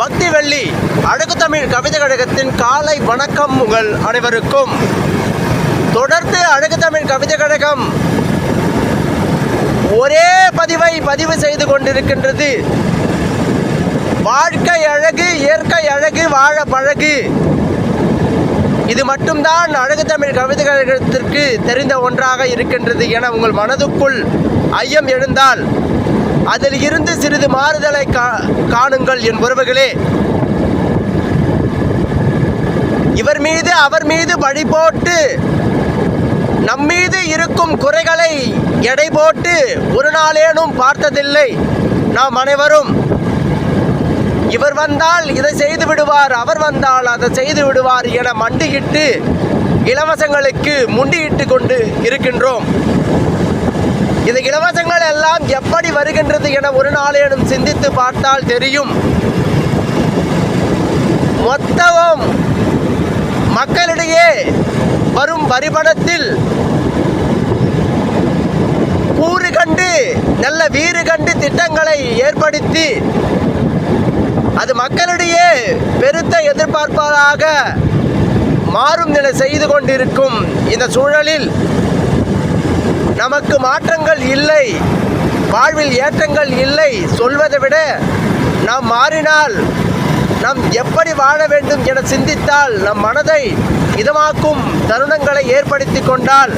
பக்தி வெள்ளி அழகு தமிழ் கவிதை கழகத்தின் காலை வணக்கம் உங்கள் அனைவருக்கும். தொடர்ந்து அழகு தமிழ் கவிதை கழகம் ஒரே பதிவு செய்து கொண்டிருக்கின்றது. வாழ்க்கை அழகு, இயற்கை அழகு, வாழ பழகு. இது மட்டும்தான் அழகு தமிழ் கவிதை கழகத்திற்கு தெரிந்த ஒன்றாக இருக்கின்றது என உங்கள் மனதுக்குள் ஐயம் எழுந்தால் அதில் இருந்து சிறிது மாறுதலை காணுங்கள் என் உறவுகளே. இவர் மீது அவர் மீது பழி போட்டு நம்மீது இருக்கும் குறைகளை எடை போட்டு ஒரு நாளேனும் பார்த்ததில்லை நாம் அனைவரும். இவர் வந்தால் இதை செய்து விடுவார், அவர் வந்தால் அதை செய்து விடுவார் என மண்டியிட்டு இலவசங்களுக்கு முண்டியிட்டு கொண்டு இருக்கின்றோம். இந்த இலவசங்கள் எல்லாம் எப்படி வருகின்றது என ஒரு நாளேனும் சிந்தித்து பார்த்தால் தெரியும். மொத்தம் மக்களிடையே வரும் வரிபணத்தில் கூறு கண்டு நல்ல வீறு கண்டு திட்டங்களை ஏற்படுத்தி அது மக்களிடையே பெருத்த எதிர்பார்ப்பாக மாறும் நிலை செய்து கொண்டிருக்கும் இந்த சூழலில் நமக்கு மாற்றங்கள் இல்லை, வாழ்வில் ஏற்றங்கள் இல்லை சொல்வதை விட நாம் மாறினால் நாம் எப்படி வாழ வேண்டும் என சிந்தித்தால் நம் மனதை இதமாக்கும் தருணங்களை ஏற்படுத்தி கொண்டால்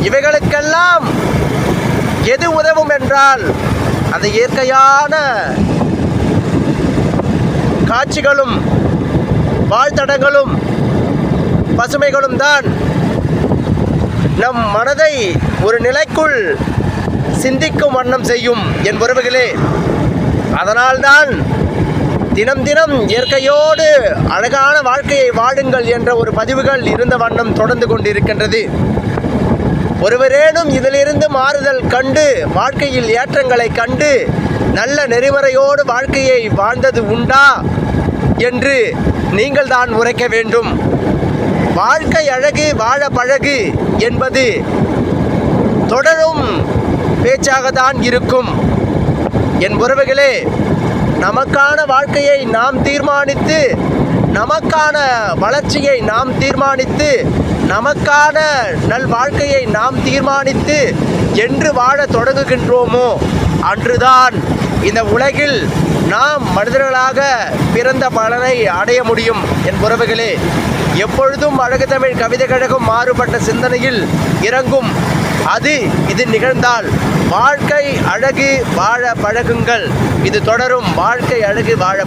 இவைகளுக்கெல்லாம் எது உதவும் என்றால் அந்த இயற்கையான காட்சிகளும் வாழ்த்தடங்களும் பசுமைகளும் தான் நம் மனதை ஒரு நிலைக்குள் சிந்திக்கும் வண்ணம் செய்யும் என் உறவுகளே. அதனால்தான் தினம் தினம் இயற்கையோடு அழகான வாழ்க்கையை வாழுங்கள் என்ற ஒரு பதிவுகள் இருந்த வண்ணம் தொடர்ந்து கொண்டிருக்கின்றது. ஒருவரேனும் இதிலிருந்து மாறுதல் கண்டு வாழ்க்கையில் ஏற்றங்களை கண்டு நல்ல நெறிமுறையோடு வாழ்க்கையை வாழ்ந்தது உண்டா என்று நீங்கள் தான் உரைக்க வேண்டும். வாழ்க்கை அழகு, வாழ பழகு என்பது தொடரும் பேச்சாகத்தான் இருக்கும் என் உறவுகளே. நமக்கான வாழ்க்கையை நாம் தீர்மானித்து, நமக்கான வளர்ச்சியை நாம் தீர்மானித்து, நமக்கான நல் வாழ்க்கையை நாம் தீர்மானித்து என்று வாழ தொடங்குகின்றோமோ அன்றுதான் இந்த உலகில் நாம் மனிதர்களாக பிறந்த பலனை அடைய முடியும் என் உறவுகளே. எப்பொழுதும் அழகு தமிழ் கவிதை கழகம் மாறுபட்ட சிந்தனையில் இறங்கும். இது நிகழ்ந்தால் வாழ்க்கை அழகு, வாழ பழகுங்கள். இது தொடரும் வாழ்க்கை அழகு, வாழ